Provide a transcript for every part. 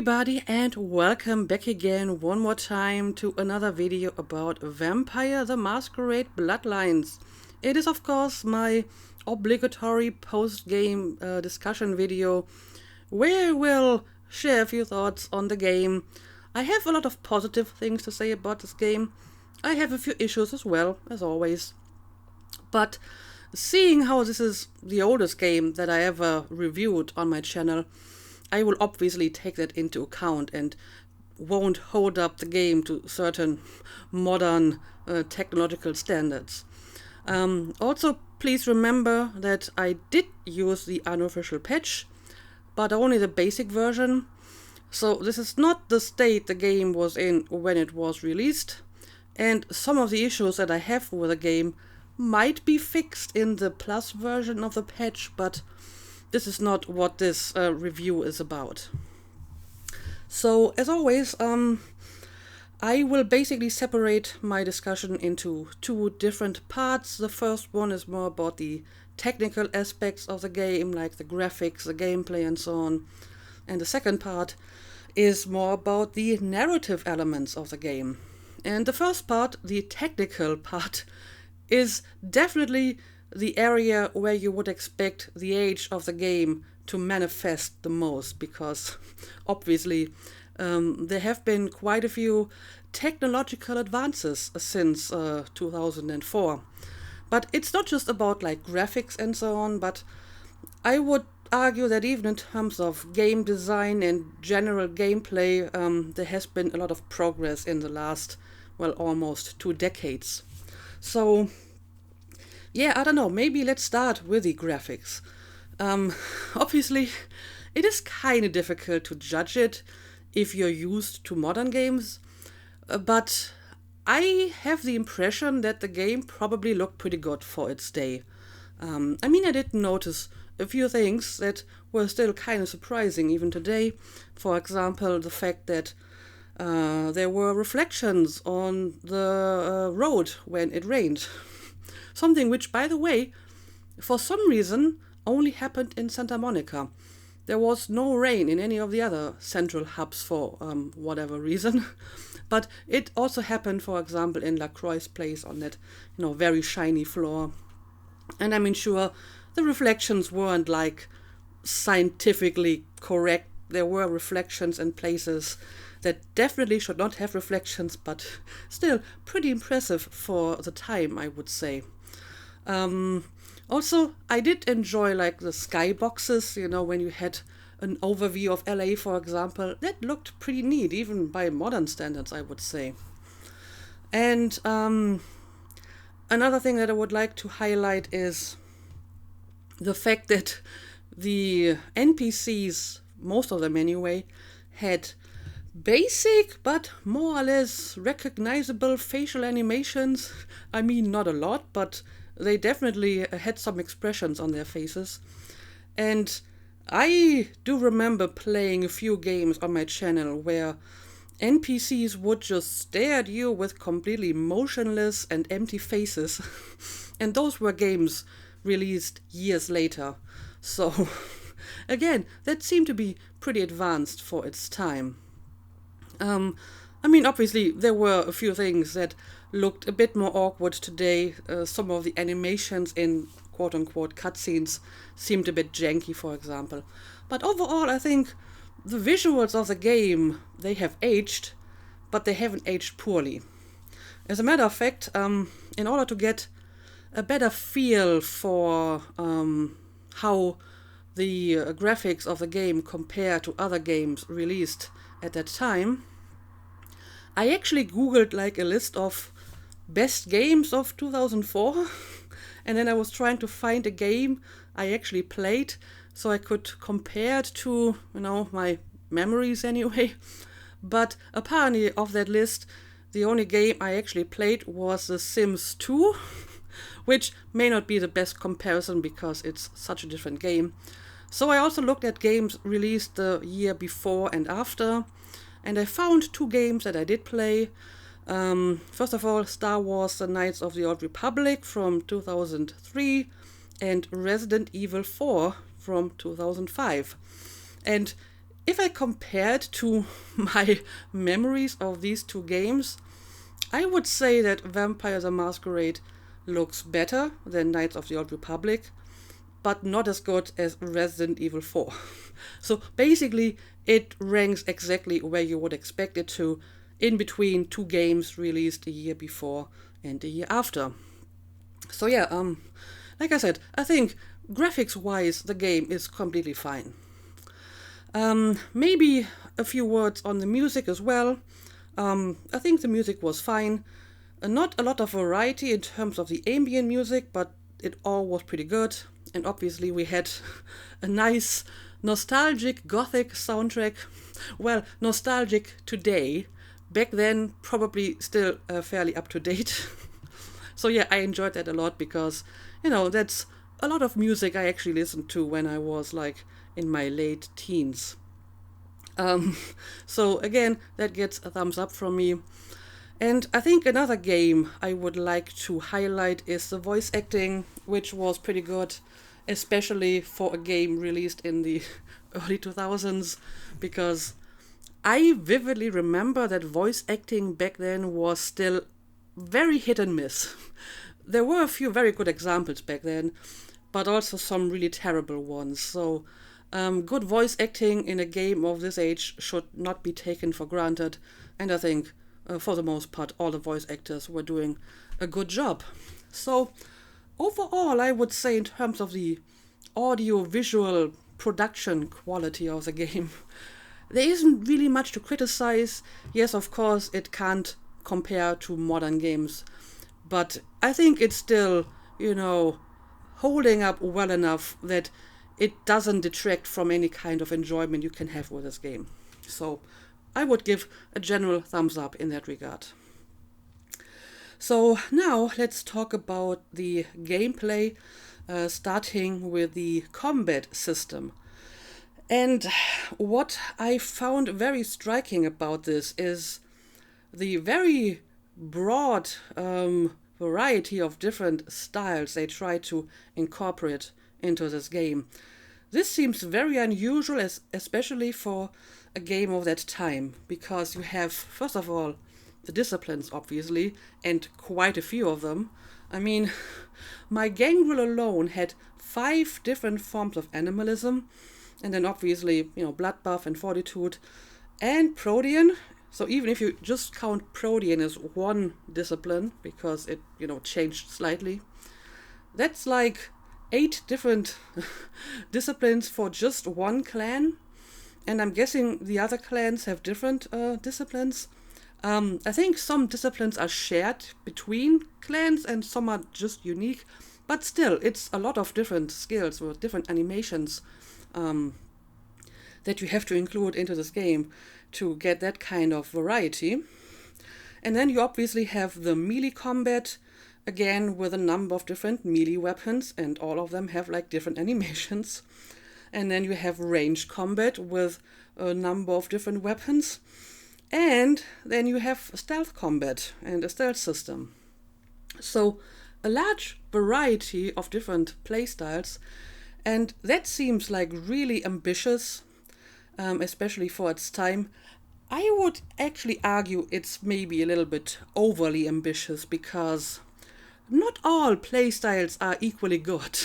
everybody, and welcome back again one more time to another video about Vampire the Masquerade Bloodlines. It is of course my obligatory post-game discussion video where I will share a few thoughts on the game. I have a lot of positive things to say about this game. I have a few issues as well, as always. But seeing how this is the oldest game that I ever reviewed on my channel, I will obviously take that into account and won't hold up the game to certain modern technological standards. Also, please remember that I did use the unofficial patch, but only the basic version. So this is not the state the game was in when it was released, and some of the issues that I have with the game might be fixed in the plus version of the patch, but this is not what this review is about. So, as always, I will basically separate my discussion into two different parts. The first one is more about the technical aspects of the game, like the graphics, the gameplay, and so on. And the second part is more about the narrative elements of the game. And the first part, the technical part, is definitely the area where you would expect the age of the game to manifest the most, because obviously there have been quite a few technological advances since 2004. But it's not just about like graphics and so on, but I would argue that even in terms of game design and general gameplay, there has been a lot of progress in the last, well, almost 2 decades. So yeah, I don't know, maybe let's start with the graphics. Obviously, it is kind of difficult to judge it if you're used to modern games, but I have the impression that the game probably looked pretty good for its day. I did notice a few things that were still kind of surprising even today. For example, the fact that there were reflections on the road when it rained. Something which, by the way, for some reason only happened in Santa Monica. There was no rain in any of the other central hubs for whatever reason. But it also happened, for example, in LaCroix's place on that, very shiny floor. And sure, the reflections weren't like scientifically correct. There were reflections in places that definitely should not have reflections, but still pretty impressive for the time, I would say. Also, I did enjoy like the skyboxes, when you had an overview of LA, for example. That looked pretty neat, even by modern standards, I would say. And another thing that I would like to highlight is the fact that the NPCs, most of them anyway, had basic but more or less recognizable facial animations. Not a lot, but they definitely had some expressions on their faces. And I do remember playing a few games on my channel where NPCs would just stare at you with completely motionless and empty faces. And those were games released years later. So, again, that seemed to be pretty advanced for its time. Obviously, there were a few things that looked a bit more awkward today. Some of the animations in quote-unquote cutscenes seemed a bit janky, for example. But overall, I think the visuals of the game, they have aged, but they haven't aged poorly. As a matter of fact, in order to get a better feel for how the graphics of the game compare to other games released at that time, I actually googled like a list of best games of 2004, and then I was trying to find a game I actually played so I could compare it to, my memories anyway. But apparently of that list, the only game I actually played was The Sims 2, which may not be the best comparison because it's such a different game. So I also looked at games released the year before and after, and I found 2 games that I did play. First of all, Star Wars: The Knights of the Old Republic from 2003 and Resident Evil 4 from 2005. And if I compared to my memories of these two games, I would say that Vampire the Masquerade looks better than Knights of the Old Republic, but not as good as Resident Evil 4. So basically, it ranks exactly where you would expect it to, in between two games released a year before and a year after. So yeah, like I said, I think graphics-wise, the game is completely fine. Maybe a few words on the music as well. I think the music was fine. Not a lot of variety in terms of the ambient music, but it all was pretty good. And obviously, we had a nice, nostalgic gothic soundtrack. Well, nostalgic today. Back then, probably still fairly up to date. So yeah, I enjoyed that a lot because, that's a lot of music I actually listened to when I was like in my late teens. So again, that gets a thumbs up from me. And I think another game I would like to highlight is the voice acting, which was pretty good, especially for a game released in the early 2000s, because I vividly remember that voice acting back then was still very hit and miss. There were a few very good examples back then, but also some really terrible ones. So good voice acting in a game of this age should not be taken for granted, and I think for the most part all the voice actors were doing a good job. So overall, I would say in terms of the audio-visual production quality of the game, there isn't really much to criticize. Yes, of course, it can't compare to modern games, but I think it's still, holding up well enough that it doesn't detract from any kind of enjoyment you can have with this game. So I would give a general thumbs up in that regard. So now let's talk about the gameplay, starting with the combat system. And what I found very striking about this is the very broad variety of different styles they try to incorporate into this game. This seems very unusual, especially for a game of that time, because you have, first of all, the disciplines, obviously, and quite a few of them. I mean, my gangrel alone had 5 different forms of animalism, and then obviously, bloodbath and fortitude, and Protean. So even if you just count Protean as one discipline, because it, changed slightly, that's like 8 different disciplines for just one clan. And I'm guessing the other clans have different disciplines. I think some disciplines are shared between clans and some are just unique. But still, it's a lot of different skills with different animations that you have to include into this game to get that kind of variety. And then you obviously have the melee combat, again with a number of different melee weapons, and all of them have like different animations. And then you have ranged combat with a number of different weapons. And then you have stealth combat and a stealth system. So a large variety of different playstyles, and that seems like really ambitious, especially for its time. I would actually argue it's maybe a little bit overly ambitious, because not all playstyles are equally good,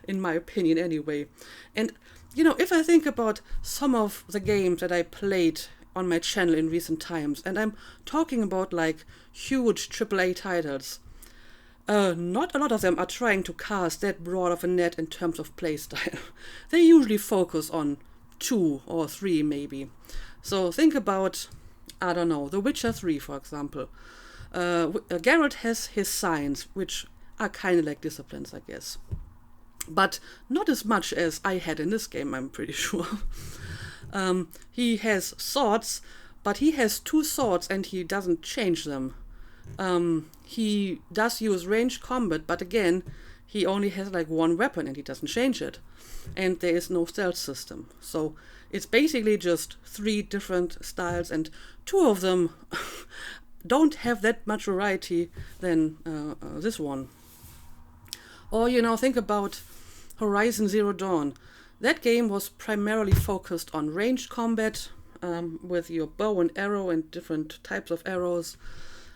in my opinion anyway. And, if I think about some of the games that I played on my channel in recent times, and I'm talking about like huge AAA titles, not a lot of them are trying to cast that broad of a net in terms of playstyle. They usually focus on 2 or 3 maybe. So think about, I don't know, The Witcher 3, for example. Geralt has his signs, which are kind of like disciplines, I guess. But not as much as I had in this game, I'm pretty sure. He has swords, but he has 2 swords and he doesn't change them. He does use ranged combat, but again, he only has like 1 weapon and he doesn't change it. And there is no stealth system. So it's basically just 3 different styles, and 2 of them don't have that much variety than this one. Or, think about Horizon Zero Dawn. That game was primarily focused on ranged combat, with your bow and arrow and different types of arrows.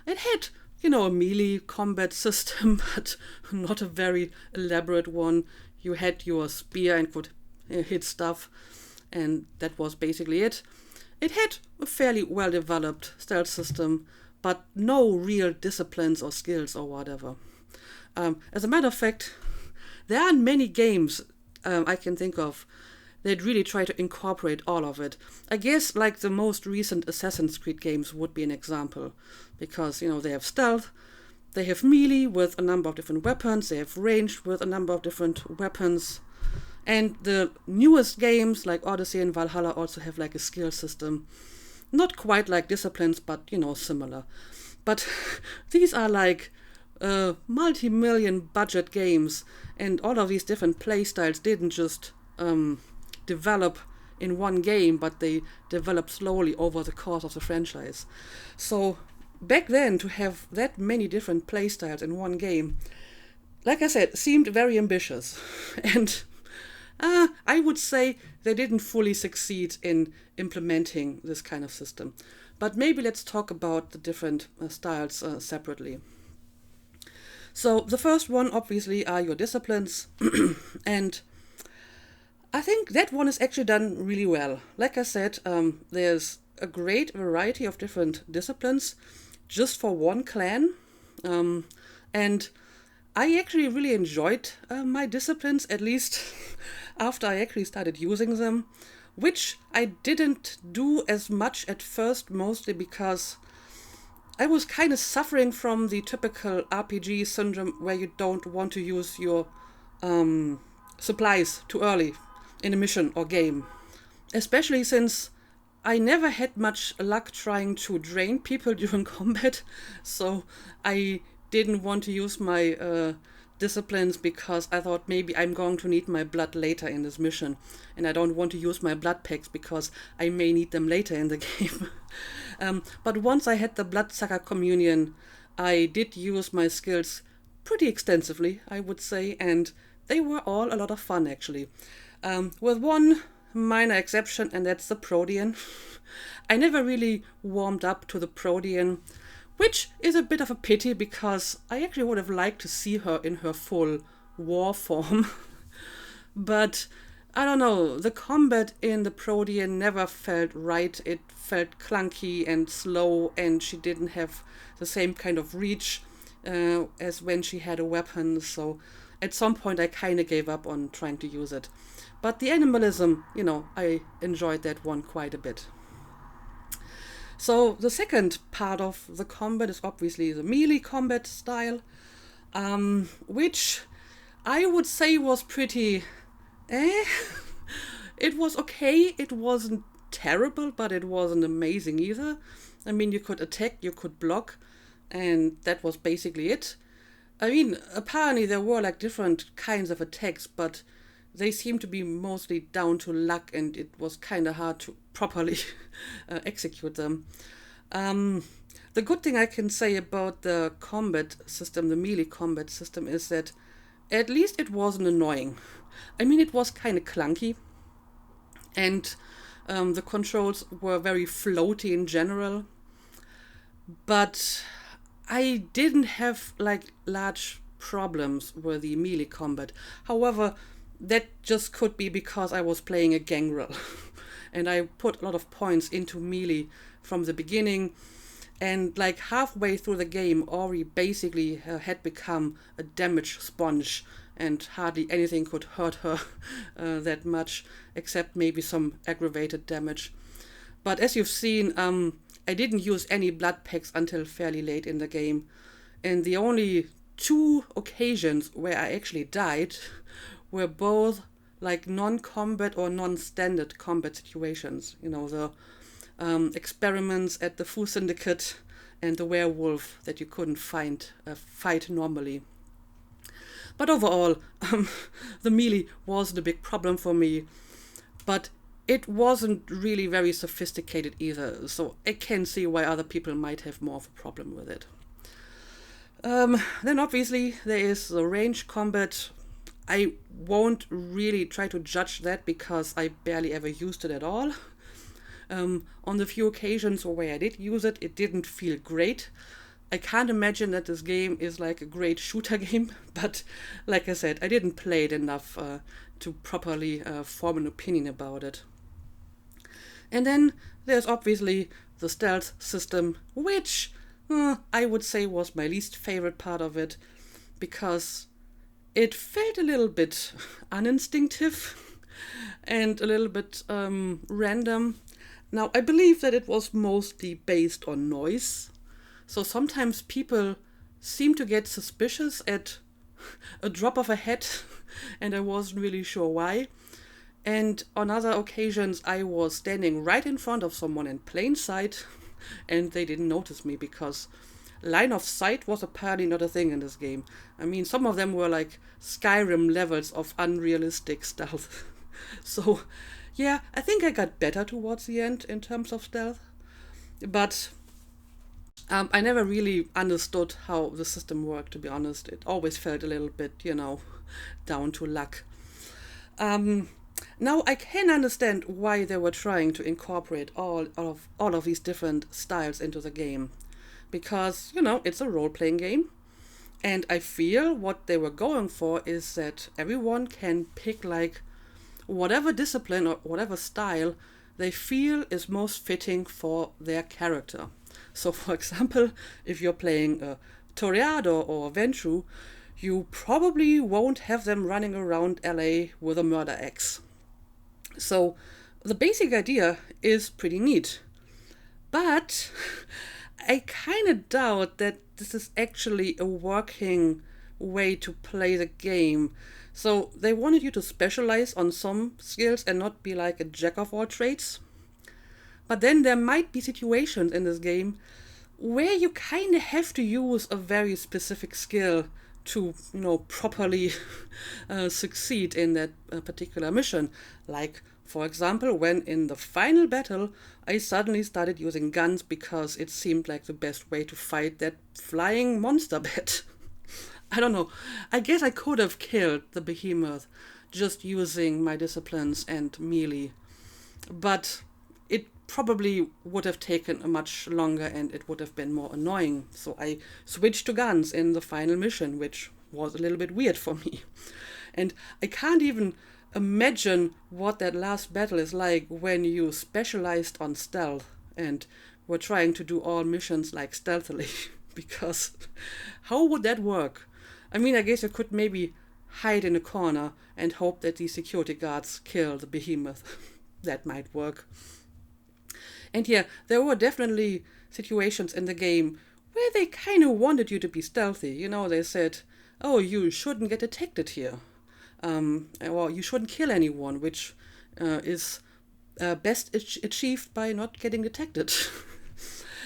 It had, a melee combat system, but not a very elaborate one. You had your spear and could hit stuff, and that was basically it. It had a fairly well developed stealth system, but no real disciplines or skills or whatever. As a matter of fact, there aren't many games I can think of that really try to incorporate all of it. I guess like the most recent Assassin's Creed games would be an example, because they have stealth, they have melee with a number of different weapons, they have ranged with a number of different weapons, and the newest games like Odyssey and Valhalla also have like a skill system. Not quite like disciplines, but similar. But these are like multi-million budget games, and all of these different playstyles didn't just develop in one game, but they developed slowly over the course of the franchise. So back then, to have that many different playstyles in one game, like I said, seemed very ambitious. And I would say they didn't fully succeed in implementing this kind of system. But maybe let's talk about the different styles separately. So the first one, obviously, are your disciplines. And I think that one is actually done really well. Like I said, there's a great variety of different disciplines just for one clan. And I actually really enjoyed my disciplines, at least after I actually started using them, which I didn't do as much at first, mostly because I was kind of suffering from the typical RPG syndrome where you don't want to use your supplies too early in a mission or game. Especially since I never had much luck trying to drain people during combat, so I didn't want to use my disciplines because I thought maybe I'm going to need my blood later in this mission, and I don't want to use my blood packs because I may need them later in the game. But once I had the Bloodsucker Communion, I did use my skills pretty extensively, I would say, and they were all a lot of fun actually. With one minor exception, and that's the Protean. I never really warmed up to the Protean, which is a bit of a pity because I actually would have liked to see her in her full war form. But I don't know, the combat in the Protean never felt right. It felt clunky and slow, and she didn't have the same kind of reach as when she had a weapon. So at some point I kind of gave up on trying to use it. But the animalism, I enjoyed that one quite a bit. So the second part of the combat is obviously the melee combat style, which I would say was pretty It was okay, it wasn't terrible, but it wasn't amazing either. I mean, you could attack, you could block, and that was basically it. I mean, apparently there were like different kinds of attacks, but they seemed to be mostly down to luck, and it was kind of hard to properly execute them. The good thing I can say about the combat system, the melee combat system, is that at least it wasn't annoying. I mean, it was kind of clunky, and the controls were very floaty in general, but I didn't have like large problems with the melee combat. However, that just could be because I was playing a gangrel and I put a lot of points into melee from the beginning, and like halfway through the game Ori basically had become a damage sponge, and hardly anything could hurt her that much, except maybe some aggravated damage. But as you've seen, I didn't use any blood packs until fairly late in the game, and the only two occasions where I actually died were both like non-combat or non-standard combat situations. The experiments at the Fu Syndicate and the werewolf that you couldn't fight normally. But overall, the melee wasn't a big problem for me, but it wasn't really very sophisticated either, so I can see why other people might have more of a problem with it. Then obviously there is the range combat. I won't really try to judge that because I barely ever used it at all. On the few occasions where I did use it, it didn't feel great. I can't imagine that this game is like a great shooter game, but like I said, I didn't play it enough to properly form an opinion about it. And then there's obviously the stealth system, which I would say was my least favorite part of it, because it felt a little bit uninstinctive and a little bit random. Now, I believe that it was mostly based on noise. So sometimes people seem to get suspicious at a drop of a hat, and I wasn't really sure why. And on other occasions, I was standing right in front of someone in plain sight, and they didn't notice me because line of sight was apparently not a thing in this game. I mean, some of them were like Skyrim levels of unrealistic stealth. So, yeah, I think I got better towards the end in terms of stealth. But I never really understood how the system worked, to be honest. It always felt a little bit, down to luck. Now I can understand why they were trying to incorporate all of these different styles into the game. Because, it's a role-playing game. And I feel what they were going for is that everyone can pick like whatever discipline or whatever style they feel is most fitting for their character. So, for example, if you're playing a Toreador or Ventrue, you probably won't have them running around LA with a murder axe. So, the basic idea is pretty neat. But I kind of doubt that this is actually a working way to play the game. So, they wanted you to specialize on some skills and not be like a jack of all trades. But then there might be situations in this game where you kind of have to use a very specific skill to, properly succeed in that particular mission. Like, for example, when in the final battle, I suddenly started using guns because it seemed like the best way to fight that flying monster bat. I don't know. I guess I could have killed the behemoth just using my disciplines and melee. But it probably would have taken a much longer and it would have been more annoying. So I switched to guns in the final mission, which was a little bit weird for me. And I can't even imagine what that last battle is like when you specialized on stealth and were trying to do all missions like stealthily. Because how would that work? I mean, I guess you could maybe hide in a corner and hope that the security guards kill the behemoth. That might work. And yeah, there were definitely situations in the game where they kind of wanted you to be stealthy. They said, oh, you shouldn't get detected here. Or you shouldn't kill anyone, which is best achieved by not getting detected.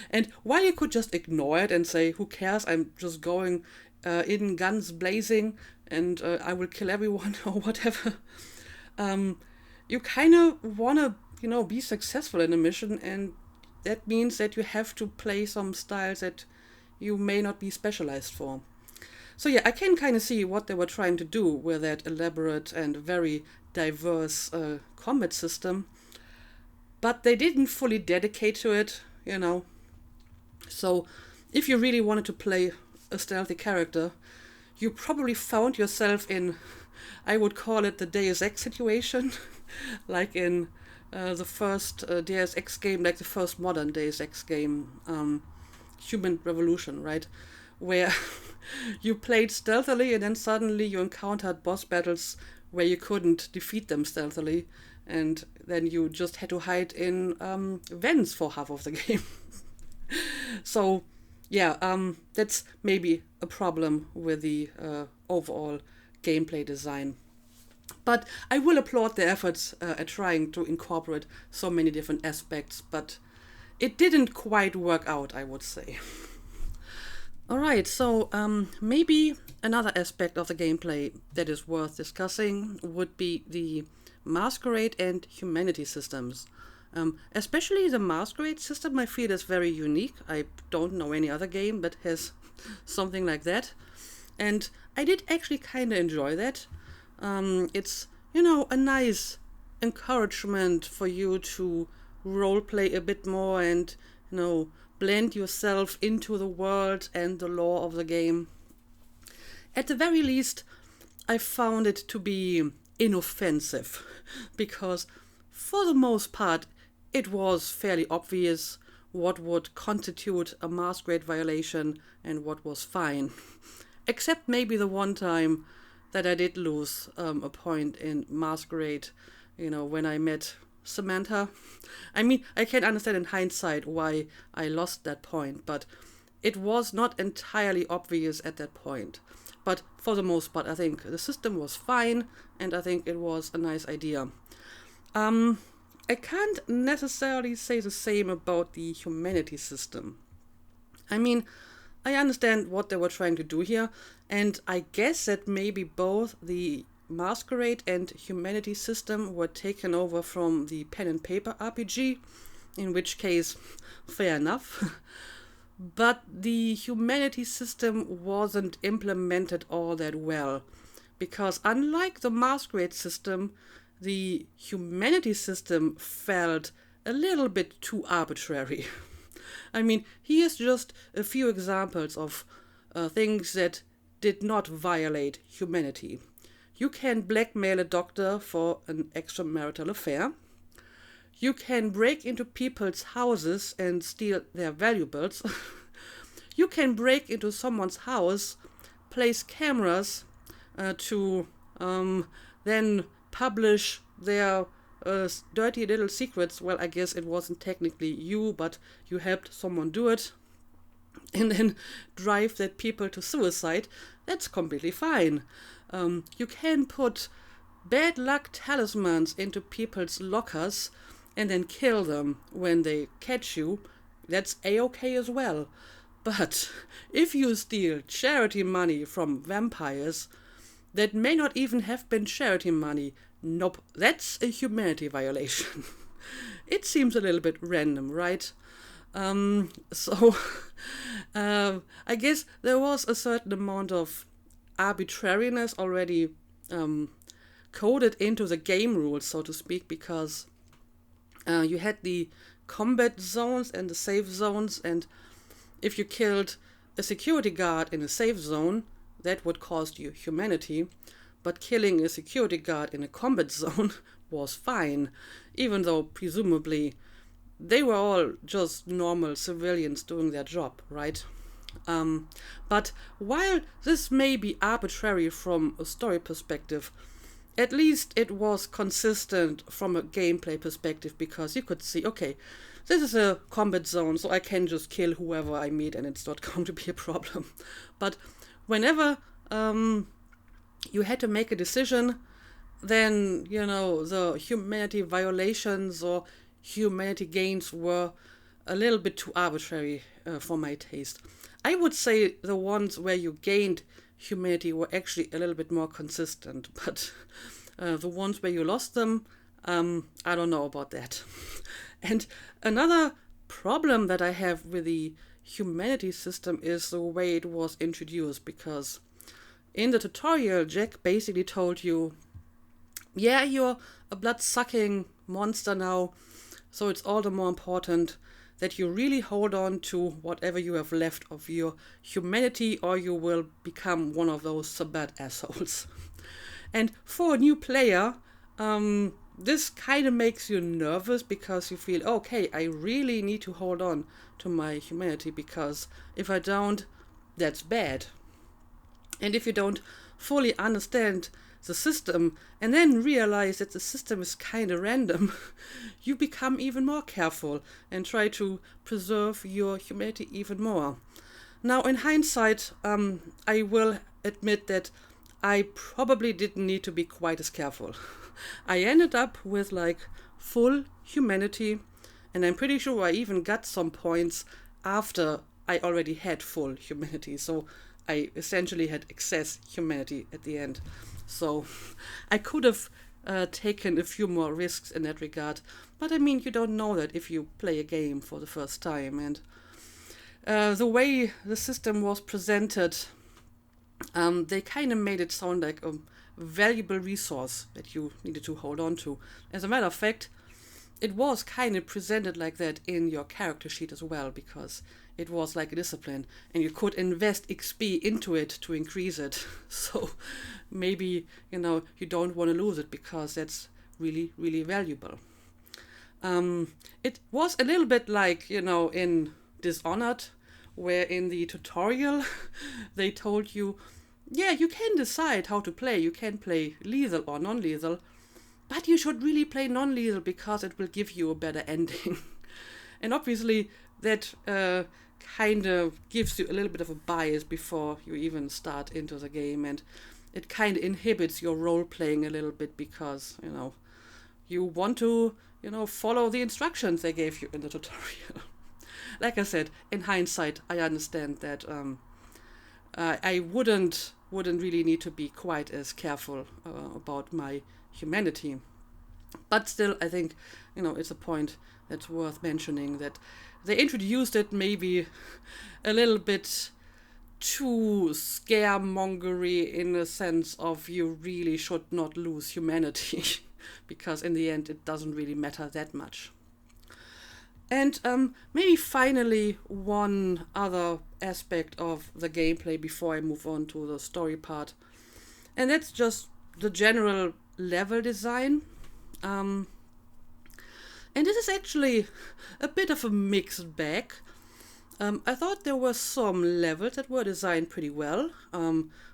And while you could just ignore it and say, who cares, I'm just going in guns blazing and I will kill everyone or whatever, you kind of want to be successful in a mission, and that means that you have to play some styles that you may not be specialized for. So yeah, I can kind of see what they were trying to do with that elaborate and very diverse combat system, but they didn't fully dedicate to it, So if you really wanted to play a stealthy character, you probably found yourself in, I would call it the Deus Ex situation, like in the first Deus Ex game, like the first modern Deus Ex game, Human Revolution, right? Where you played stealthily and then suddenly you encountered boss battles where you couldn't defeat them stealthily, and then you just had to hide in vents for half of the game. So, yeah, that's maybe a problem with the overall gameplay design. But I will applaud the efforts at trying to incorporate so many different aspects, but it didn't quite work out, I would say. Alright, so maybe another aspect of the gameplay that is worth discussing would be the Masquerade and Humanity systems. Especially the Masquerade system I feel is very unique. I don't know any other game that has something like that. And I did actually kind of enjoy that. It's, a nice encouragement for you to role play a bit more and, blend yourself into the world and the lore of the game. At the very least, I found it to be inoffensive because, for the most part, it was fairly obvious what would constitute a Masquerade violation and what was fine. Except maybe the one time that I did lose a point in Masquerade, when I met Samantha. I mean, I can understand in hindsight why I lost that point, but it was not entirely obvious at that point. But for the most part, I think the system was fine, and I think it was a nice idea. I can't necessarily say the same about the humanity system. I mean, I understand what they were trying to do here, and I guess that maybe both the Masquerade and humanity system were taken over from the pen and paper RPG, in which case, fair enough. But the humanity system wasn't implemented all that well, because unlike the Masquerade system, the humanity system felt a little bit too arbitrary. I mean, here's just a few examples of things that did not violate humanity. You can blackmail a doctor for an extramarital affair. You can break into people's houses and steal their valuables. You can break into someone's house, place cameras to then publish their dirty little secrets. Well, I guess it wasn't technically you, but you helped someone do it. And then drive that people to suicide. That's completely fine. You can put bad luck talismans into people's lockers and then kill them when they catch you. That's a-okay as well. But if you steal charity money from vampires, that may not even have been charity money. Nope, that's a humanity violation. It seems a little bit random, right? So I guess there was a certain amount of arbitrariness already coded into the game rules, so to speak, because you had the combat zones and the safe zones, and if you killed a security guard in a safe zone, that would cost you humanity, but killing a security guard in a combat zone was fine, even though presumably they were all just normal civilians doing their job, right? But while this may be arbitrary from a story perspective, at least it was consistent from a gameplay perspective, because you could see, okay, this is a combat zone, so I can just kill whoever I meet and it's not going to be a problem. But whenever you had to make a decision, then, the humanity violations or humanity gains were a little bit too arbitrary for my taste. I would say the ones where you gained humanity were actually a little bit more consistent, but the ones where you lost them, I don't know about that. And another problem that I have with the humanity system is the way it was introduced, because in the tutorial, Jack basically told you, yeah, you're a blood-sucking monster now, so it's all the more important that you really hold on to whatever you have left of your humanity, or you will become one of those Sabbat assholes. And for a new player, this kind of makes you nervous, because you feel, okay, I really need to hold on to my humanity, because if I don't, that's bad. And if you don't fully understand the system and then realize that the system is kind of random, you become even more careful and try to preserve your humanity even more. Now, in hindsight, I will admit that I probably didn't need to be quite as careful. I ended up with full humanity, and I'm pretty sure I even got some points after I already had full humanity. So I essentially had excess humanity at the end. So I could have taken a few more risks in that regard. But I mean, you don't know that if you play a game for the first time. And the way the system was presented, they kind of made it sound like a valuable resource that you needed to hold on to. As a matter of fact, it was kind of presented like that in your character sheet as well, because it was like a discipline and you could invest XP into it to increase it. So maybe, you don't want to lose it because that's really, really valuable. It was a little bit like, in Dishonored, where in the tutorial they told you, yeah, you can decide how to play. You can play lethal or non-lethal, but you should really play non-lethal because it will give you a better ending. And obviously that kind of gives you a little bit of a bias before you even start into the game, and it kind of inhibits your role-playing a little bit because, you want to, follow the instructions they gave you in the tutorial. Like I said, in hindsight, I understand that I wouldn't really need to be quite as careful about my humanity. But still, I think, it's a point that's worth mentioning, that they introduced it maybe a little bit too scaremongery in the sense of you really should not lose humanity because in the end it doesn't really matter that much. And maybe finally one other aspect of the gameplay before I move on to the story part, and that's just the general level design. And this is actually a bit of a mixed bag. I thought there were some levels that were designed pretty well.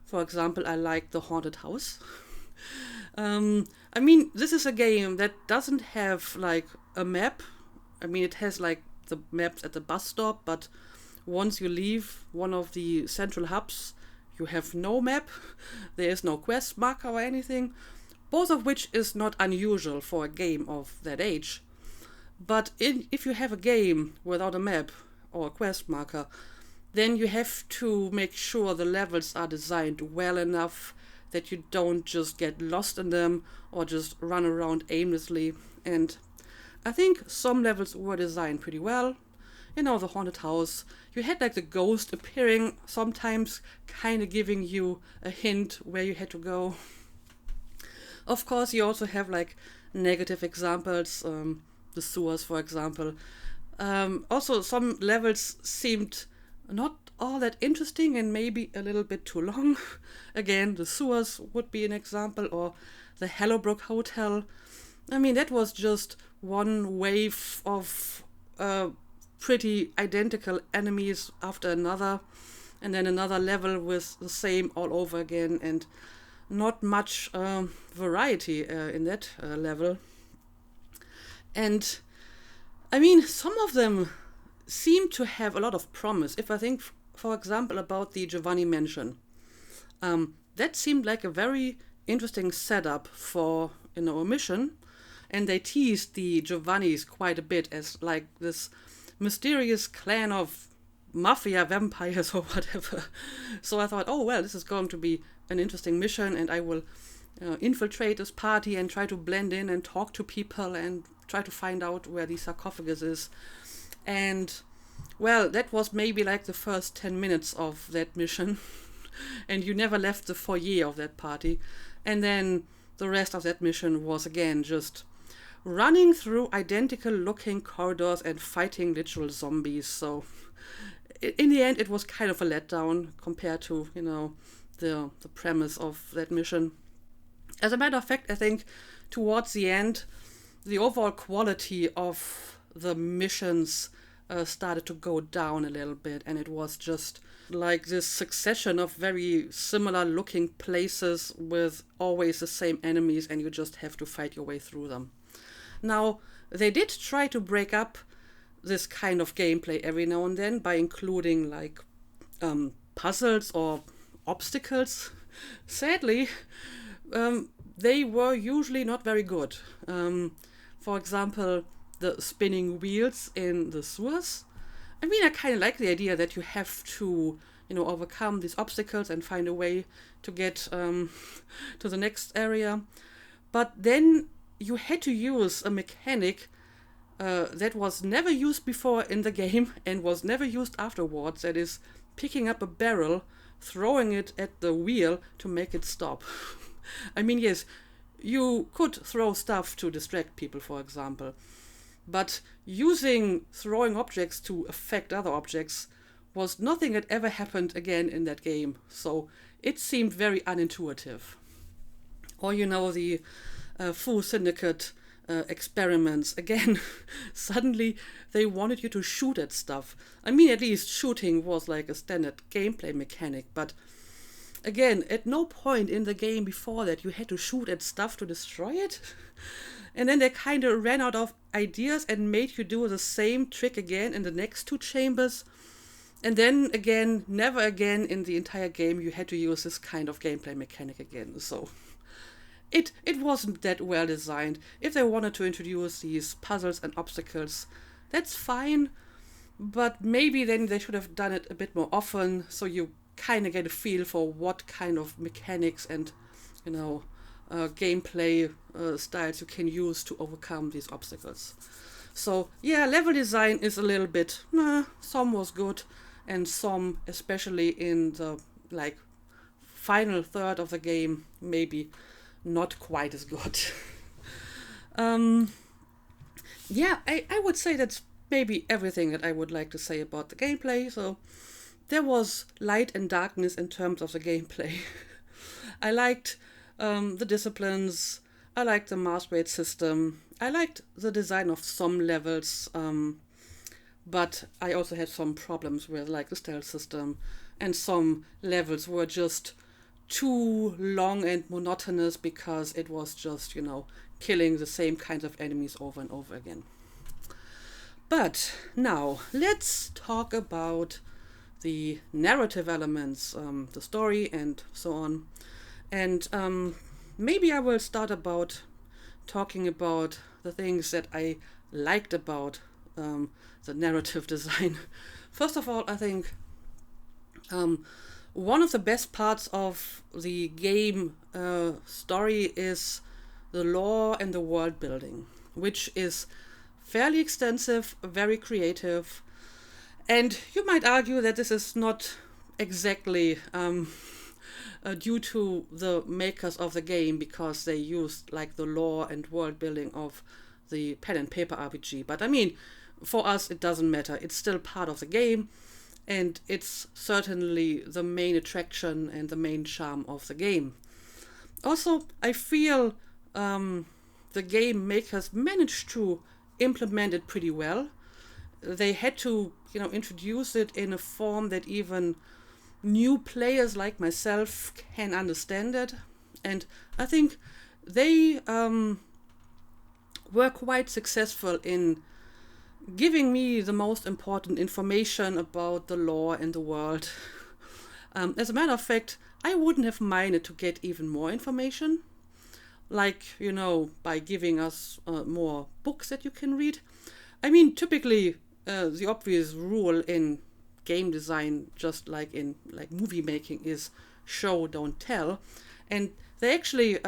For example, I liked the haunted house. This is a game that doesn't have like a map. It has like the maps at the bus stop, but once you leave one of the central hubs, you have no map. There is no quest marker or anything, both of which is not unusual for a game of that age. But if you have a game without a map or a quest marker, then you have to make sure the levels are designed well enough that you don't just get lost in them or just run around aimlessly. And I think some levels were designed pretty well. The haunted house, you had like the ghost appearing, sometimes kind of giving you a hint where you had to go. Of course, you also have like negative examples, the sewers, for example. Also, some levels seemed not all that interesting and maybe a little bit too long. Again, the sewers would be an example, or the Hallowbrook Hotel. That was just one wave of pretty identical enemies after another, and then another level with the same all over again, and not much variety in that level. And some of them seem to have a lot of promise. If I think, for example, about the Giovanni Mansion, that seemed like a very interesting setup for a mission. And they teased the Giovannis quite a bit as like this mysterious clan of mafia vampires or whatever. So I thought, oh well, this is going to be an interesting mission, and I will infiltrate this party and try to blend in and talk to people and try to find out where the sarcophagus is. And well, that was maybe like the first 10 minutes of that mission. And you never left the foyer of that party. And then the rest of that mission was again just running through identical looking corridors and fighting literal zombies. So in the end, it was kind of a letdown compared to, the premise of that mission. As a matter of fact, I think towards the end, the overall quality of the missions started to go down a little bit, and it was just like this succession of very similar looking places with always the same enemies, and you just have to fight your way through them. Now, they did try to break up this kind of gameplay every now and then by including like puzzles or obstacles. Sadly, they were usually not very good. For example, the spinning wheels in the sewers. I kind of like the idea that you have to, overcome these obstacles and find a way to get to the next area. But then you had to use a mechanic that was never used before in the game and was never used afterwards. That is picking up a barrel, throwing it at the wheel to make it stop. I mean, yes, you could throw stuff to distract people, for example, but using throwing objects to affect other objects was nothing that ever happened again in that game, so it seemed very unintuitive. Or, the Fu Syndicate experiments. Again, suddenly they wanted you to shoot at stuff. I mean, at least shooting was like a standard gameplay mechanic, but again, at no point in the game before that you had to shoot at stuff to destroy it. And then they kind of ran out of ideas and made you do the same trick again in the next two chambers. And then again, never again in the entire game you had to use this kind of gameplay mechanic again. So it wasn't that well designed. If they wanted to introduce these puzzles and obstacles, that's fine. But maybe then they should have done it a bit more often, so you kind of get a feel for what kind of mechanics and, gameplay styles you can use to overcome these obstacles. So yeah, level design is a little bit, some was good, and some, especially in the final third of the game, maybe not quite as good. Yeah, I would say that's maybe everything that I would like to say about the gameplay. So there was light and darkness in terms of the gameplay. I liked the disciplines, I liked the Masquerade system, I liked the design of some levels, but I also had some problems with the stealth system, and some levels were just too long and monotonous because it was just, killing the same kinds of enemies over and over again. But now let's talk about the narrative elements, the story and so on. And maybe I will start about talking about the things that I liked about the narrative design. First of all, I think one of the best parts of the game story is the lore and the world building, which is fairly extensive, very creative. And you might argue that this is not exactly due to the makers of the game, because they used the lore and world building of the pen and paper RPG. But I mean, for us, it doesn't matter. It's still part of the game, and it's certainly the main attraction and the main charm of the game. Also, I feel the game makers managed to implement it pretty well. They had to, introduce it in a form that even new players like myself can understand it. And I think they were quite successful in giving me the most important information about the lore and the world. As a matter of fact, I wouldn't have minded to get even more information, by giving us more books that you can read. I mean, typically the obvious rule in game design, just like in movie making, is show, don't tell. And they actually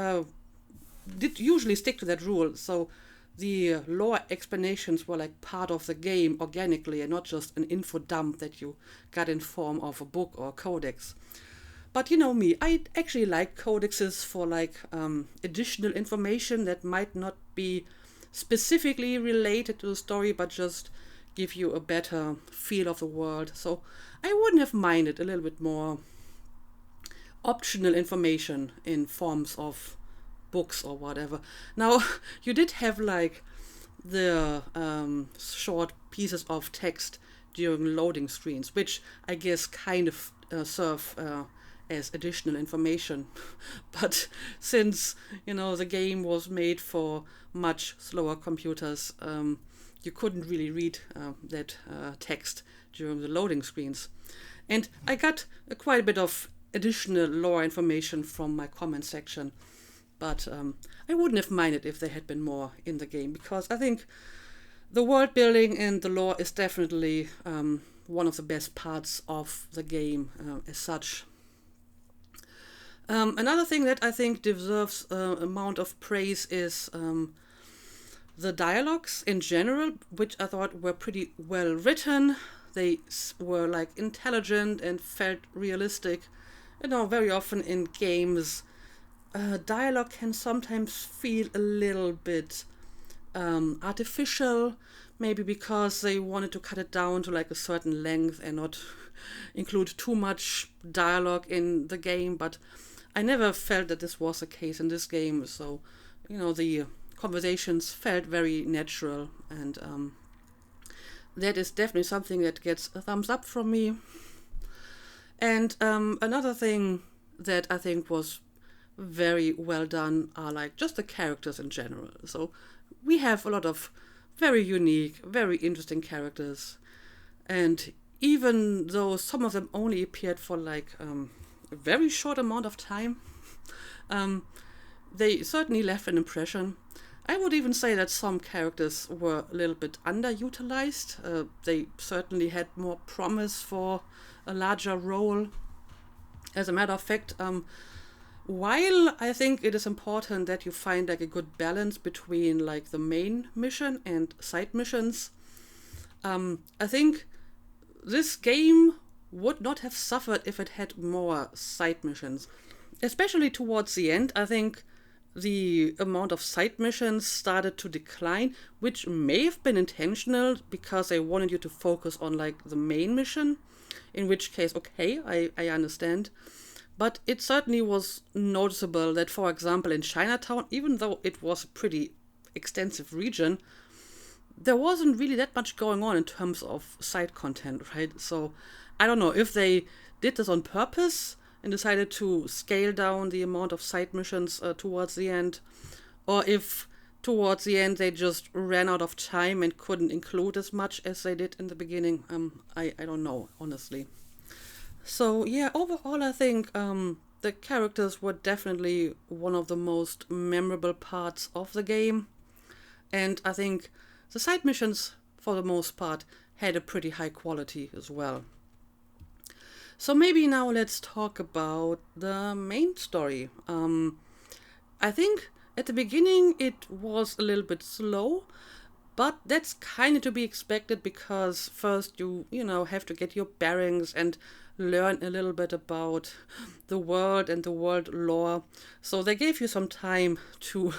did usually stick to that rule. So the lore explanations were part of the game organically, and not just an info dump that you got in form of a book or a codex. But me, I actually like codexes for additional information that might not be specifically related to the story, but just give you a better feel of the world. So I wouldn't have minded a little bit more optional information in forms of books or whatever. Now, you did have the short pieces of text during loading screens, which I guess kind of serve as additional information. But since, the game was made for much slower computers, you couldn't really read that text during the loading screens. And I got quite a bit of additional lore information from my comment section, but I wouldn't have minded if there had been more in the game, because I think the world building and the lore is definitely one of the best parts of the game as such. Another thing that I think deserves amount of praise is the dialogues in general, which I thought were pretty well written. They were intelligent and felt realistic. Very often in games, dialogue can sometimes feel a little bit artificial, maybe because they wanted to cut it down to like a certain length and not include too much dialogue in the game. But I never felt that this was the case in this game. So, the conversations felt very natural, and that is definitely something that gets a thumbs up from me. And another thing that I think was very well done are like just the characters in general. So we have a lot of very unique, very interesting characters. And even though some of them only appeared for like a very short amount of time, they certainly left an impression. I would even say that some characters were a little bit underutilized. They certainly had more promise for a larger role. As a matter of fact, while I think it is important that you find like a good balance between like the main mission and side missions, I think this game would not have suffered if it had more side missions. Especially towards the end, I think the amount of side missions started to decline, which may have been intentional because they wanted you to focus on like the main mission, in which case, okay, I understand. But it certainly was noticeable that, for example, in Chinatown, even though it was a pretty extensive region, there wasn't really that much going on in terms of side content, right? So I don't know if they did this on purpose and decided to scale down the amount of side missions towards the end, or if towards the end they just ran out of time and couldn't include as much as they did in the beginning. I don't know, honestly. So yeah, overall I think the characters were definitely one of the most memorable parts of the game, and I think the side missions for the most part had a pretty high quality as well. So maybe now let's talk about the main story. I think at the beginning it was a little bit slow, but that's kind of to be expected because first you have to get your bearings and learn a little bit about the world and the world lore. So they gave you some time to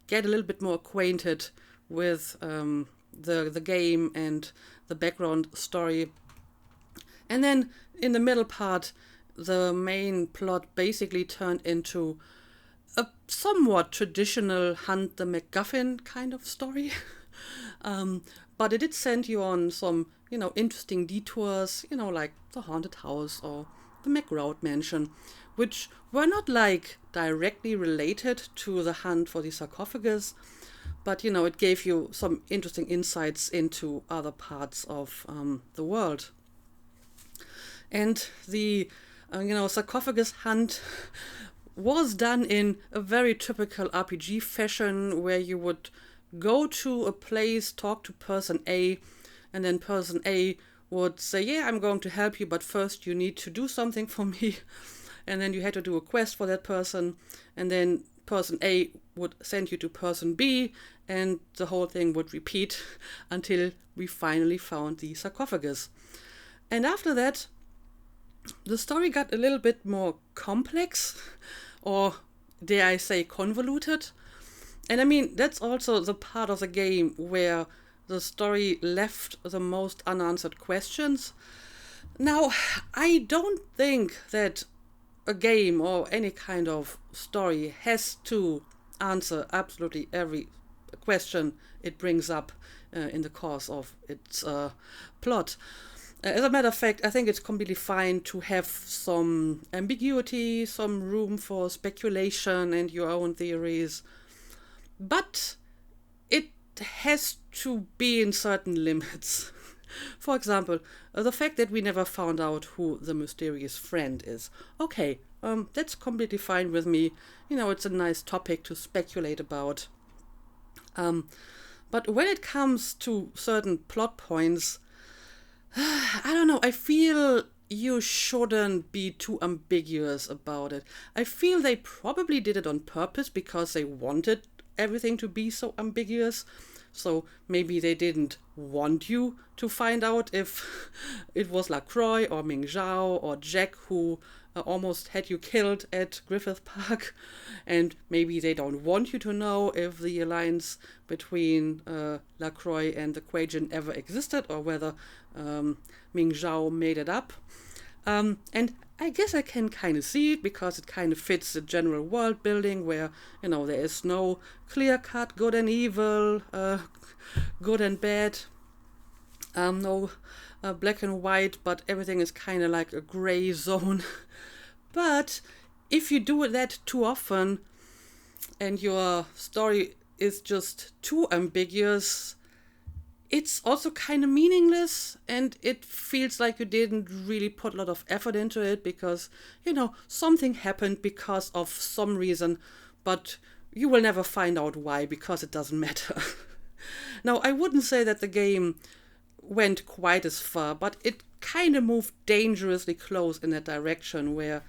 get a little bit more acquainted with the game and the background story. And then in the middle part, the main plot basically turned into a somewhat traditional Hunt the MacGuffin kind of story. But it did send you on some, interesting detours, like the haunted house or the Masquerade mansion, which were not like directly related to the hunt for the sarcophagus, but, it gave you some interesting insights into other parts of the world. And the, sarcophagus hunt was done in a very typical RPG fashion where you would go to a place, talk to person A, and then person A would say, yeah, I'm going to help you, but first you need to do something for me. And then you had to do a quest for that person, and then person A would send you to person B, and the whole thing would repeat until we finally found the sarcophagus. And after that, the story got a little bit more complex, or dare I say convoluted. And I mean, that's also the part of the game where the story left the most unanswered questions. Now, I don't think that a game or any kind of story has to answer absolutely every question it brings up in the course of its plot. As a matter of fact, I think it's completely fine to have some ambiguity, some room for speculation and your own theories. But it has to be in certain limits. For example, the fact that we never found out who the mysterious friend is. Okay, that's completely fine with me. It's a nice topic to speculate about. But when it comes to certain plot points, I don't know, I feel you shouldn't be too ambiguous about it. I feel they probably did it on purpose because they wanted everything to be so ambiguous. So maybe they didn't want you to find out if it was LaCroix or Ming Zhao or Jack who almost had you killed at Griffith Park. And maybe they don't want you to know if the alliance between LaCroix and the Quaijin ever existed, or whether Ming Zhao made it up. And I guess I can kind of see it, because it kind of fits the general world building where, there is no clear-cut good and evil, good and bad, no black and white, but everything is kind of like a gray zone. But if you do that too often and your story is just too ambiguous, it's also kind of meaningless, and it feels like you didn't really put a lot of effort into it because, something happened because of some reason, but you will never find out why, because it doesn't matter. Now, I wouldn't say that the game went quite as far, but it kind of moved dangerously close in that direction where,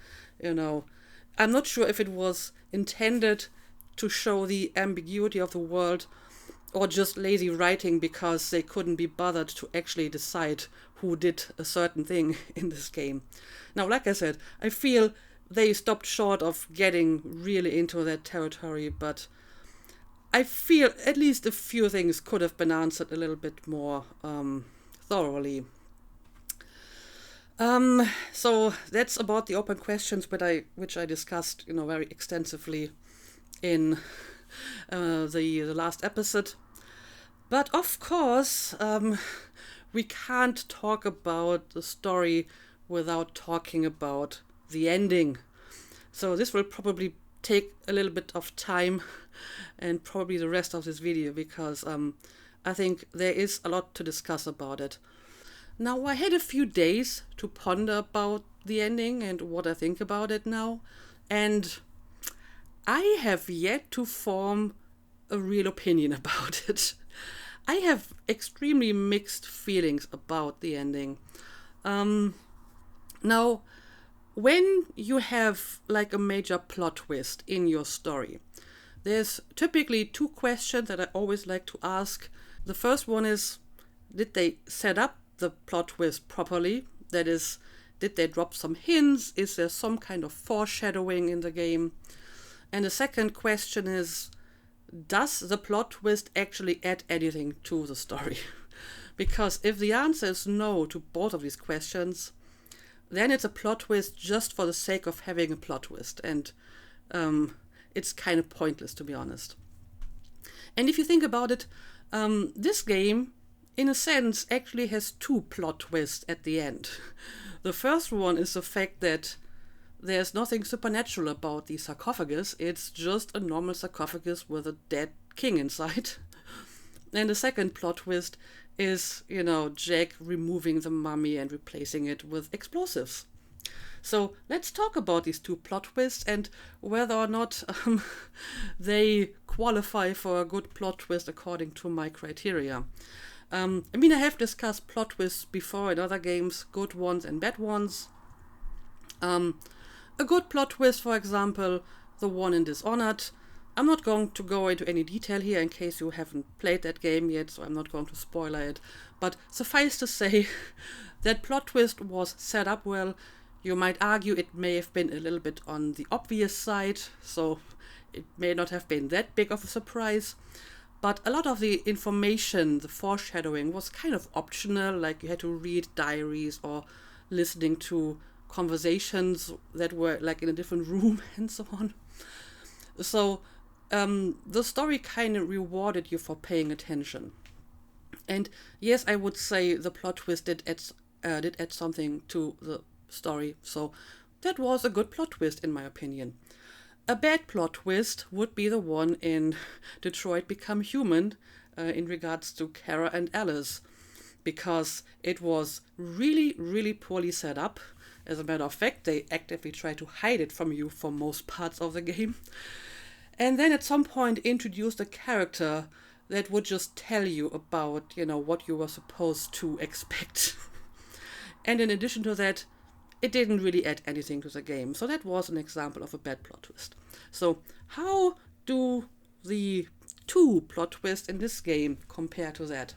I'm not sure if it was intended to show the ambiguity of the world or just lazy writing because they couldn't be bothered to actually decide who did a certain thing in this game. Now, like I said, I feel they stopped short of getting really into that territory, but I feel at least a few things could have been answered a little bit more thoroughly. So that's about the open questions which I discussed, very extensively in the last episode. But of course, we can't talk about the story without talking about the ending. So this will probably take a little bit of time and probably the rest of this video, because I think there is a lot to discuss about it. Now, I had a few days to ponder about the ending and what I think about it now, and I have yet to form a real opinion about it. I have extremely mixed feelings about the ending. Now, when you have like a major plot twist in your story, there's typically two questions that I always like to ask. The first one is, did they set up the plot twist properly? That is, did they drop some hints? Is there some kind of foreshadowing in the game? And the second question is, does the plot twist actually add anything to the story? Because if the answer is no to both of these questions, then it's a plot twist just for the sake of having a plot twist. And it's kind of pointless, to be honest. And if you think about it, this game, in a sense, actually has two plot twists at the end. The first one is the fact that there's nothing supernatural about the sarcophagus. It's just a normal sarcophagus with a dead king inside. And the second plot twist is, Jack removing the mummy and replacing it with explosives. So let's talk about these two plot twists and whether or not they qualify for a good plot twist according to my criteria. I have discussed plot twists before in other games, good ones and bad ones. A good plot twist, for example, the one in Dishonored. I'm not going to go into any detail here in case you haven't played that game yet, so I'm not going to spoiler it. But suffice to say, that plot twist was set up well. You might argue it may have been a little bit on the obvious side, so it may not have been that big of a surprise. But a lot of the information, the foreshadowing, was kind of optional, like you had to read diaries or listening to conversations that were like in a different room and so on. So the story kind of rewarded you for paying attention. And yes, I would say the plot twist did add something to the story. So that was a good plot twist in my opinion. A bad plot twist would be the one in Detroit Become Human in regards to Kara and Alice, because it was really, really poorly set up. As a matter of fact, they actively try to hide it from you for most parts of the game. And then at some point introduced a character that would just tell you about, what you were supposed to expect. And in addition to that, it didn't really add anything to the game. So that was an example of a bad plot twist. So how do the two plot twists in this game compared to that.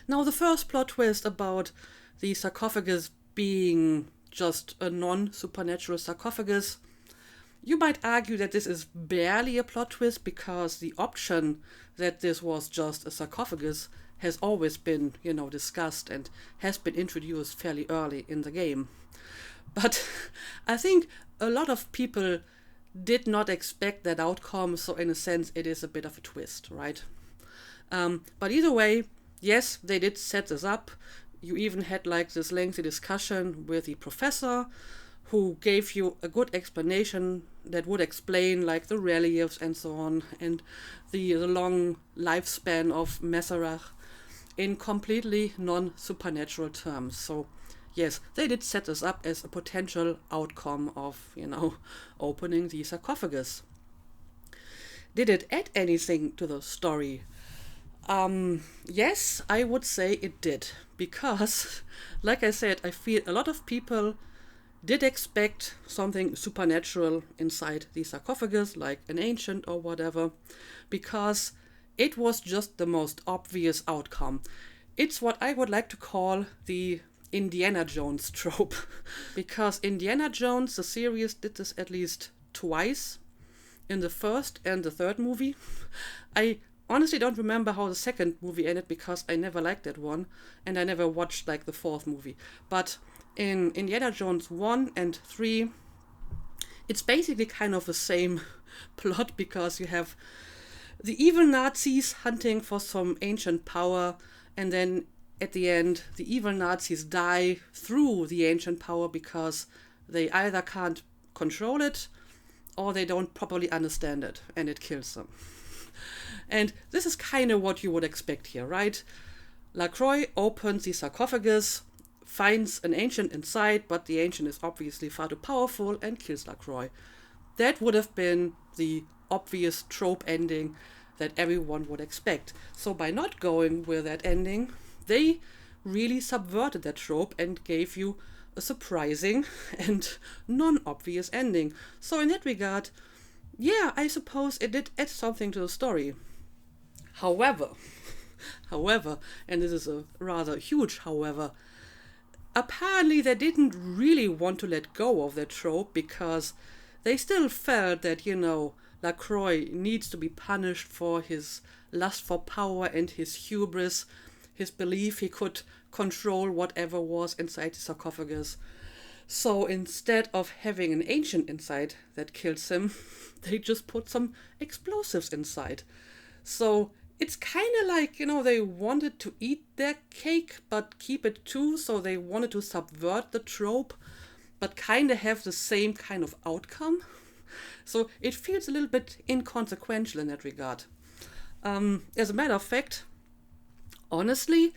Now, the first plot twist about the sarcophagus being just a non-supernatural sarcophagus, you might argue that this is barely a plot twist because the option that this was just a sarcophagus has always been, discussed and has been introduced fairly early in the game. But I think a lot of people did not expect that outcome, so in a sense it is a bit of a twist, right? But either way, yes, they did set this up. You even had like this lengthy discussion with the professor who gave you a good explanation that would explain like the reliefs and so on and the long lifespan of Masquerade in completely non-supernatural terms. So yes, they did set this up as a potential outcome of, opening the sarcophagus. Did it add anything to the story? Yes, I would say it did, because, like I said, I feel a lot of people did expect something supernatural inside the sarcophagus, like an ancient or whatever, because it was just the most obvious outcome. It's what I would like to call the Indiana Jones trope, because Indiana Jones, the series, did this at least twice, in the first and the third movie. I honestly don't remember how the second movie ended because I never liked that one and I never watched like the fourth movie. But in Indiana Jones 1 and 3, it's basically kind of the same plot because you have the evil Nazis hunting for some ancient power, and then at the end the evil Nazis die through the ancient power because they either can't control it or they don't properly understand it and it kills them. And this is kind of what you would expect here, right? LaCroix opens the sarcophagus, finds an ancient inside, but the ancient is obviously far too powerful and kills LaCroix. That would have been the obvious trope ending that everyone would expect. So by not going with that ending, they really subverted that trope and gave you a surprising and non-obvious ending. So in that regard, yeah, I suppose it did add something to the story. However, and this is a rather huge however, apparently they didn't really want to let go of that trope because they still felt that, LaCroix needs to be punished for his lust for power and his hubris, his belief he could control whatever was inside the sarcophagus. So instead of having an ancient inside that kills him, they just put some explosives inside. So it's kind of like, they wanted to eat their cake but keep it too, so they wanted to subvert the trope but kind of have the same kind of outcome. So it feels a little bit inconsequential in that regard. As a matter of fact, honestly,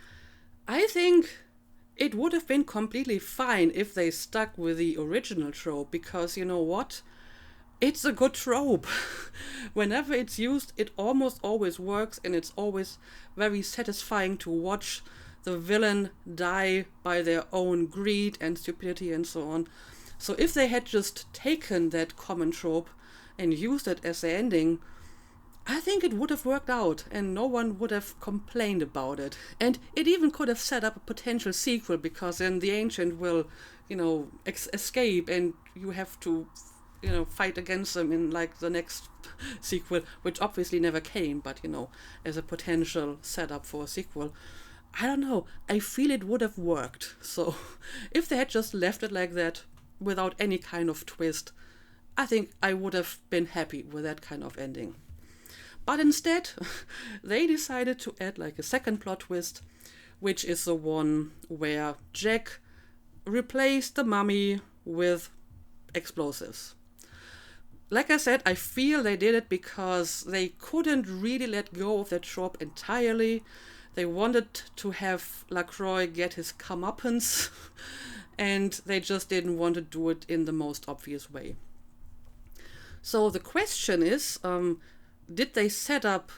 I think it would have been completely fine if they stuck with the original trope, because you know what? It's a good trope. Whenever it's used, it almost always works, and it's always very satisfying to watch the villain die by their own greed and stupidity and so on. So if they had just taken that common trope and used it as the ending, I think it would have worked out and no one would have complained about it. And it even could have set up a potential sequel, because then the ancient will, escape and you have to, fight against them in like the next sequel, which obviously never came, but, as a potential setup for a sequel. I don't know. I feel it would have worked. So if they had just left it like that without any kind of twist, I think I would have been happy with that kind of ending. But instead, they decided to add like a second plot twist, which is the one where Jack replaced the mummy with explosives. Like I said, I feel they did it because they couldn't really let go of that trope entirely. They wanted to have LaCroix get his comeuppance, and they just didn't want to do it in the most obvious way. So the question is, did they set up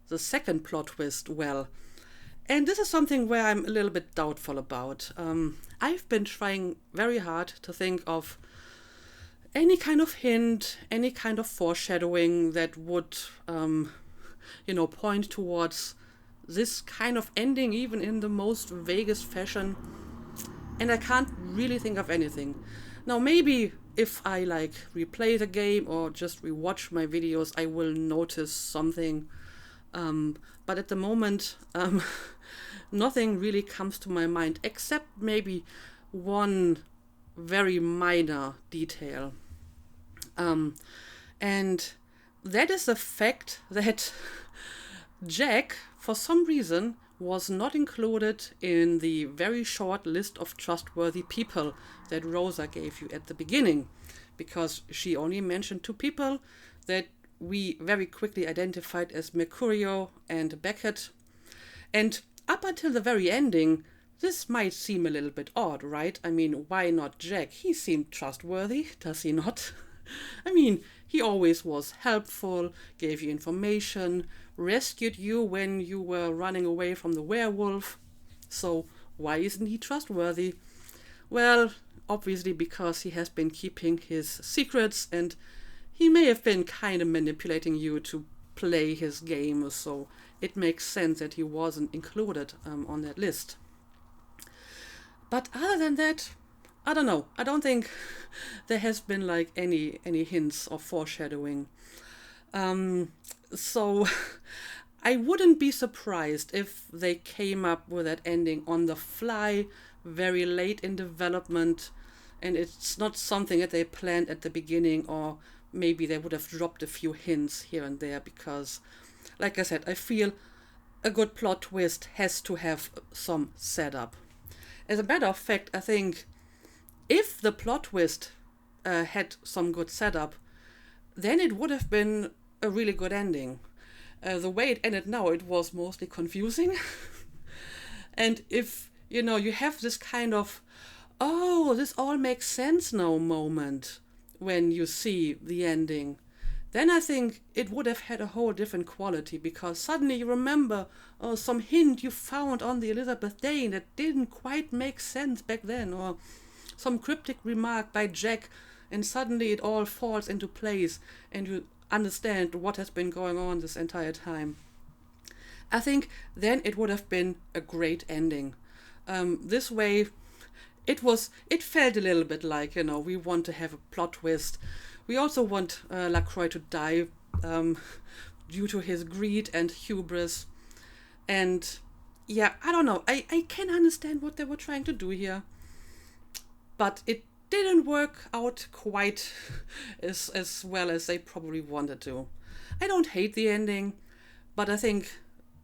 the second plot twist well? And this is something where I'm a little bit doubtful about. I've been trying very hard to think of any kind of hint, any kind of foreshadowing that would point towards this kind of ending, even in the most vaguest fashion. And I can't really think of anything. Now, maybe if I like replay the game or just rewatch my videos, I will notice something. But at the moment, nothing really comes to my mind, except maybe one very minor detail. And that is the fact that Jack, for some reason, was not included in the very short list of trustworthy people that Rosa gave you at the beginning, because she only mentioned 2 people that we very quickly identified as Mercurio and Beckett. And up until the very ending, this might seem a little bit odd, right? I mean, why not Jack? He seemed trustworthy, does he not? I mean, he always was helpful, gave you information, rescued you when you were running away from the werewolf. So why isn't he trustworthy? Well, obviously because he has been keeping his secrets, and he may have been kind of manipulating you to play his game, so it makes sense that he wasn't included on that list. But other than that, I don't know. I don't think there has been like any hints or foreshadowing. So I wouldn't be surprised if they came up with that ending on the fly, very late in development, and it's not something that they planned at the beginning, or maybe they would have dropped a few hints here and there, because, like I said, I feel a good plot twist has to have some setup. As a matter of fact, I think if the plot twist had some good setup, then it would have been a really good ending. The way it ended now, it was mostly confusing. And if, you have this kind of, oh, this all makes sense now moment when you see the ending, then I think it would have had a whole different quality, because suddenly you remember some hint you found on the Elizabeth Dane that didn't quite make sense back then, or some cryptic remark by Jack, and suddenly it all falls into place and you understand what has been going on this entire time. I think then it would have been a great ending. This way, it felt a little bit like, we want to have a plot twist. We also want LaCroix to die due to his greed and hubris. And yeah, I don't know. I can understand what they were trying to do here. But it didn't work out quite as well as they probably wanted to. I don't hate the ending, but I think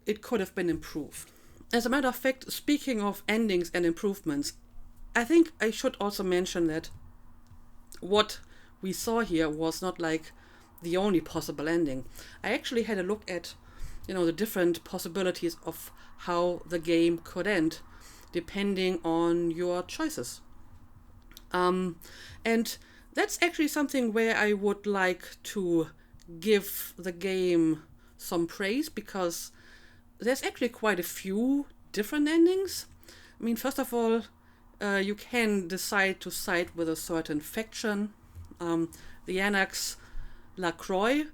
it could have been improved. As a matter of fact, speaking of endings and improvements, I think I should also mention that what we saw here was not like the only possible ending. I actually had a look at, the different possibilities of how the game could end, depending on your choices. And that's actually something where I would like to give the game some praise, because there's actually quite a few different endings. I mean, first of all, you can decide to side with a certain faction. The Anarchs, LaCroix,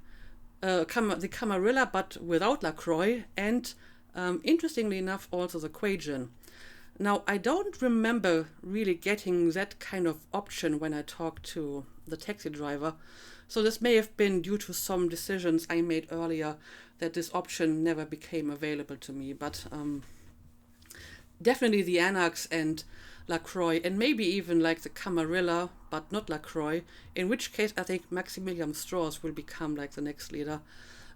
the Camarilla, but without LaCroix, and interestingly enough, also the Quajan. Now, I don't remember really getting that kind of option when I talked to the taxi driver, so this may have been due to some decisions I made earlier that this option never became available to me, but definitely the Anarchs and LaCroix, and maybe even like the Camarilla, but not LaCroix, in which case I think Maximilian Strauss will become like the next leader.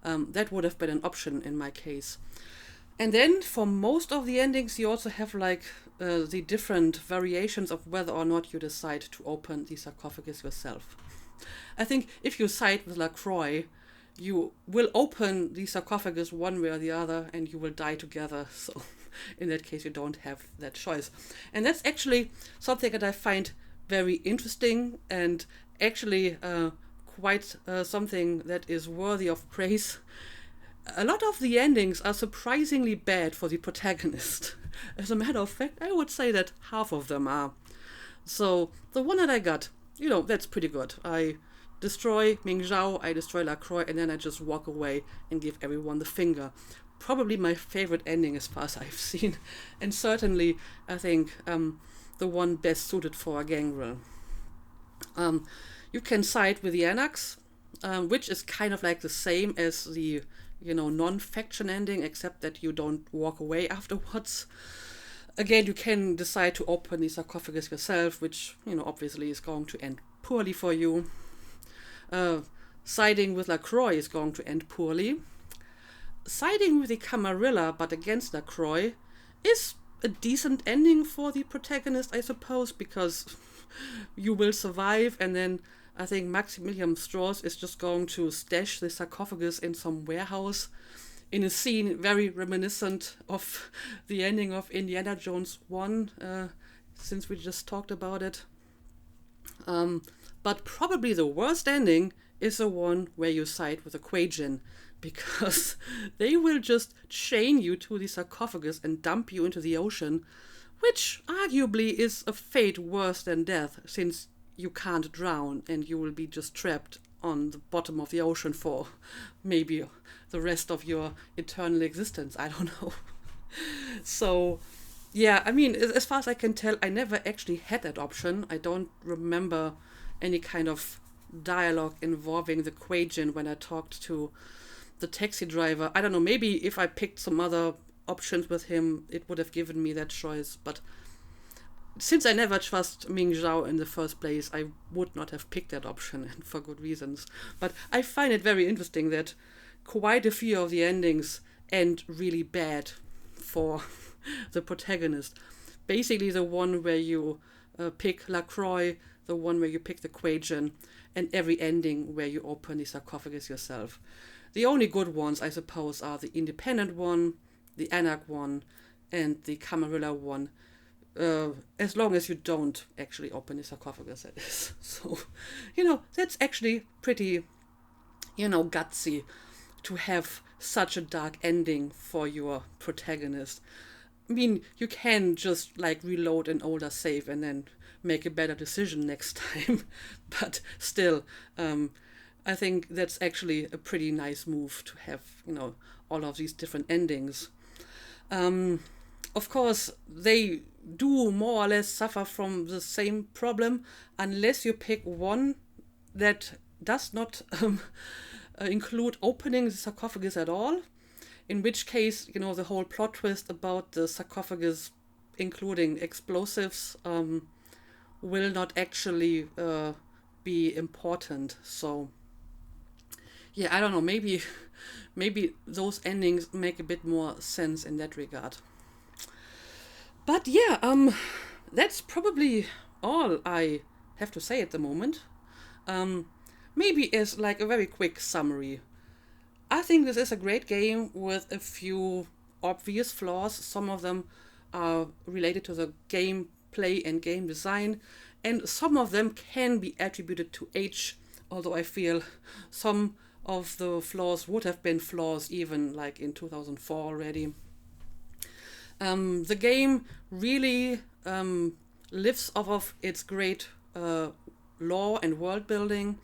That would have been an option in my case. And then for most of the endings, you also have like the different variations of whether or not you decide to open the sarcophagus yourself. I think if you side with LaCroix, you will open the sarcophagus one way or the other, and you will die together. So in that case, you don't have that choice. And that's actually something that I find very interesting, and actually quite something that is worthy of praise. A lot of the endings are surprisingly bad for the protagonist. As a matter of fact, I would say that half of them are. So the one that I got, that's pretty good. I destroy Ming Zhao, I destroy Lacroix, and then I just walk away and give everyone the finger. Probably my favorite ending as far as I've seen, and certainly I think the one best suited for a gangrel. You can side with the Anax, which is kind of like the same as the non-faction ending, except that you don't walk away afterwards. Again, you can decide to open the sarcophagus yourself, which obviously is going to end poorly for you. Siding with Lacroix is going to end poorly. Siding with the Camarilla but against Lacroix is a decent ending for the protagonist, I suppose, because you will survive, and then I think Maximilian Strauss is just going to stash the sarcophagus in some warehouse in a scene very reminiscent of the ending of Indiana Jones 1, since we just talked about it. But probably the worst ending is the one where you side with the Quajan, because they will just chain you to the sarcophagus and dump you into the ocean, which arguably is a fate worse than death, since you can't drown and you will be just trapped on the bottom of the ocean for maybe the rest of your eternal existence. I don't know. So, yeah, I mean, as far as I can tell, I never actually had that option. I don't remember any kind of dialogue involving the Quajan when I talked to the taxi driver. I don't know, maybe if I picked some other options with him, it would have given me that choice. But since I never trust Ming Zhao in the first place, I would not have picked that option, and for good reasons. But I find it very interesting that quite a few of the endings end really bad for the protagonist. Basically the one where you pick Lacroix, the one where you pick the Quajan, and every ending where you open the sarcophagus yourself. The only good ones, I suppose, are the Independent one, the Anak one, and the Camarilla one. As long as you don't actually open the sarcophagus, that is. So, that's actually pretty, gutsy to have such a dark ending for your protagonist. I mean, you can just reload an older save and then make a better decision next time. But still, I think that's actually a pretty nice move to have, all of these different endings. Of course, they do more or less suffer from the same problem unless you pick one that does not include opening the sarcophagus at all, in which case, the whole plot twist about the sarcophagus including explosives will not actually be important. So yeah, I don't know, maybe those endings make a bit more sense in that regard. But yeah, that's probably all I have to say at the moment. Maybe as a very quick summary. I think this is a great game with a few obvious flaws. Some of them are related to the gameplay and game design, and some of them can be attributed to age, although I feel some of the flaws would have been flaws even in 2004 already. The game really lives off of its great lore and world building.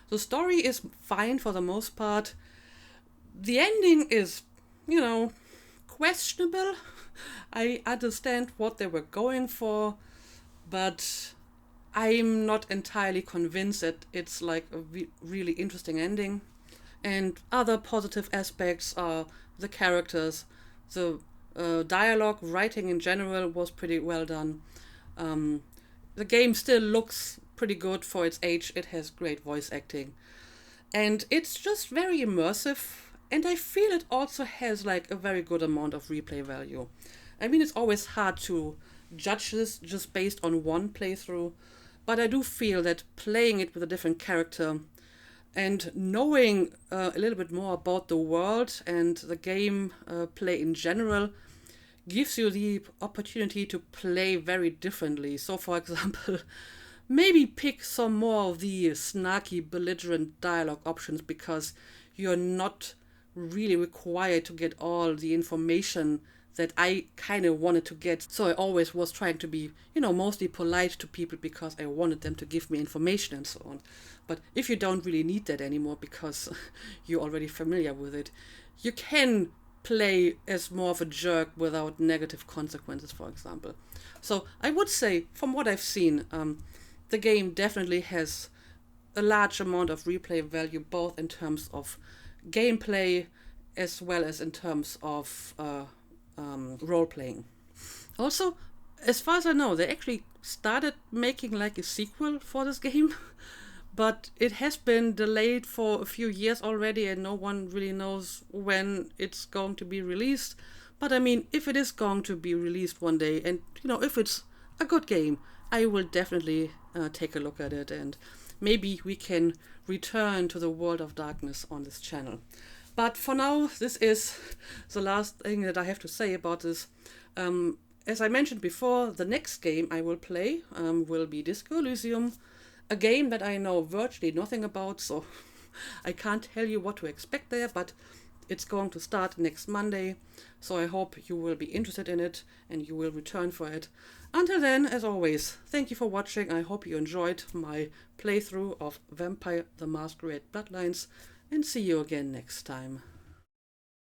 The story is fine for the most part. The ending is, questionable. I understand what they were going for, but I'm not entirely convinced that it's a really interesting ending. And other positive aspects are the characters, the dialogue, writing in general was pretty well done. The game still looks pretty good for its age. It has great voice acting. And it's just very immersive. And I feel it also has a very good amount of replay value. I mean, it's always hard to judge this just based on one playthrough. But I do feel that playing it with a different character and knowing a little bit more about the world and the game play in general gives you the opportunity to play very differently. So, for example, maybe pick some more of the snarky, belligerent dialogue options, because you're not really required to get all the information that I kind of wanted to get. So I always was trying to be, mostly polite to people because I wanted them to give me information and so on. But if you don't really need that anymore because you're already familiar with it, you can play as more of a jerk without negative consequences, for example. So I would say, from what I've seen, the game definitely has a large amount of replay value, both in terms of gameplay as well as in terms of role playing. Also, as far as I know, they actually started making like a sequel for this game, but it has been delayed for a few years already, and no one really knows when it's going to be released. But I mean, if it is going to be released one day, and if it's a good game, I will definitely take a look at it, and maybe we can return to the world of darkness on this channel. But for now, this is the last thing that I have to say about this. As I mentioned before, the next game I will play will be Disco Elysium, a game that I know virtually nothing about, so I can't tell you what to expect there, but it's going to start next Monday, so I hope you will be interested in it and you will return for it. Until then, as always, thank you for watching. I hope you enjoyed my playthrough of Vampire the Masquerade Bloodlines, and see you again next time.